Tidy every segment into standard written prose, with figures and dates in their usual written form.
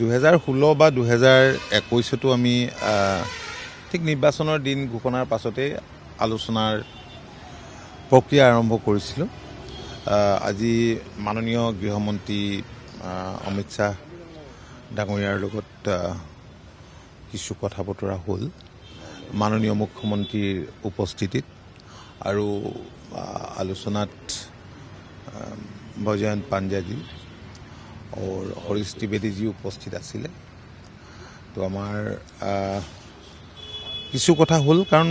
2016 বা 2021তো আমি ঠিক নিৰ্বাচনৰ দিন ঘোষণাৰ পাছতে আলোচনাৰ প্ৰক্ৰিয়া আৰম্ভ কৰিছিলোঁ। আজি মাননীয় গৃহমন্ত্ৰী অমিত শ্বাহ ডাঙৰীয়াৰ লগত কিছু কথা বতৰা হ'ল মাননীয় মুখ্যমন্ত্ৰীৰ উপস্থিতিত, আৰু আলোচনাত বৈজয়ন্ত পাণ্ড্যাজী और हरीश त्रिवेदी जी उपस्थित आছিলে। तो आमार किछु कथा हल कारण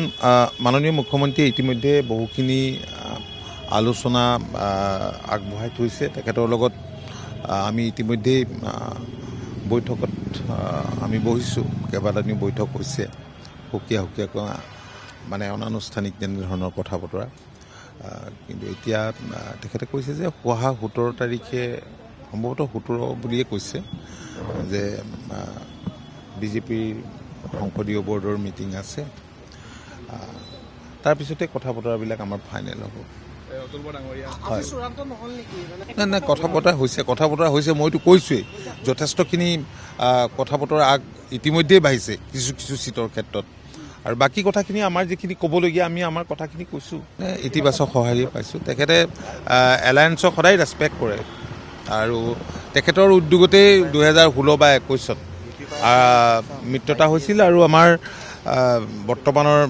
माननीय मुख्यमंत्री इतिमध्ये बहुखिनि आलोचना आगबঢ়াই থৈছে। তেখেতৰ লগত আমি ইতিমধ্যে বৈঠকত আমি বহিছোঁ, কেইবাদিনো বৈঠক হৈছে, সুকীয়া মানে অনানুষ্ঠানিক তেনেধৰণৰ কথা বতৰা। কিন্তু এতিয়া তেখেতে কৈছে যে অহা 17 তাৰিখে সম্ভৱতঃ 17 বুলিয়ে কৈছে যে বিজেপিৰ সংসদীয় বোৰ্ডৰ মিটিং আছে, তাৰপিছতে কথা বতৰাবিলাক আমাৰ ফাইনেল হ'ব। নাই কথা বতৰা হৈছে মইতো কৈছোৱেই, যথেষ্টখিনি কথা বতৰা ইতিমধ্যেই বাঢ়িছে কিছু চিটৰ ক্ষেত্ৰত, আৰু বাকী কথাখিনি আমাৰ যিখিনি ক'বলগীয়া আমি আমাৰ কথাখিনি কৈছোঁ। ইতিবাচক সঁহাৰি পাইছোঁ। তেখেতে এলায়েন্সক সদায় ৰেচপেক্ট কৰে, আৰু তেখেতৰ উদ্যোগতেই 2016 বা 21 মিত্ৰতা হৈছিল, আৰু আমাৰ বৰ্তমানৰ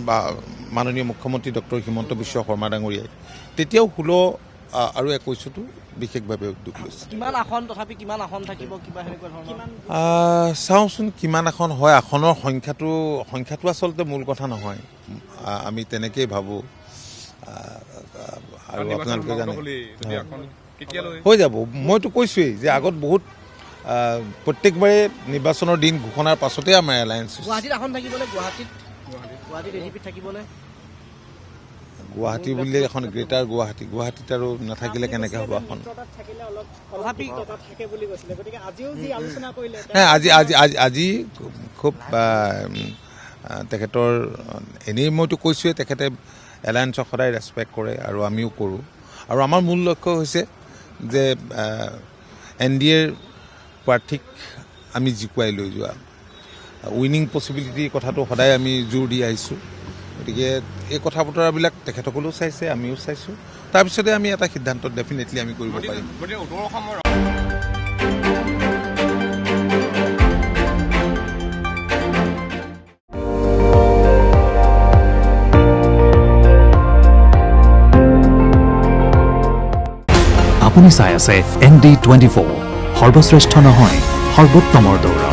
মাননীয় মুখ্যমন্ত্ৰী ডক্টৰ হিমন্ত বিশ্ব শৰ্মা ডাঙৰীয়াই তেতিয়াও 16 আৰু 21তো বিশেষভাৱে উদ্যোগ লৈছে। চাওঁচোন কিমান আসন হয়। আসনৰ সংখ্যাটো আচলতে মূল কথা নহয়, আমি তেনেকেই ভাবোঁ, আৰু আপোনালোকে জানে হৈ যাব। মইতো কৈছোৱেই যে আগত বহুত প্ৰত্যেকবাৰে নিৰ্বাচনৰ দিন ঘোষণাৰ পাছতে আমাৰ এলায়েন্স। গুৱাহাটী বুলিলে এখন গ্ৰেটাৰ গুৱাহাটীত আৰু নাথাকিলে কেনেকৈ হ'ব এখন। আজি খুব তেখেতৰ এনেই মইতো কৈছোঁৱেই, তেখেতে এলায়েন্সক সদায় ৰেচপেক্ট কৰে আৰু আমিও কৰোঁ, আৰু আমাৰ মূল লক্ষ্য হৈছে যে NDAৰ প্ৰাৰ্থীক আমি জিকুৱাই লৈ যোৱা। উইনিং পচিবিলিটিৰ কথাটো সদায় আমি জোৰ দি আহিছোঁ। গতিকে এই কথা বতৰাবিলাক তেখেতসকলেও চাইছে, আমিও চাইছোঁ, তাৰপিছতে আমি এটা সিদ্ধান্ত ডেফিনেটলি আমি কৰিব পাৰিম। আপুনি চাই আছে ND24, সৰ্বশ্ৰেষ্ঠ নহয় সৰ্বোত্তমৰ দৌৰ।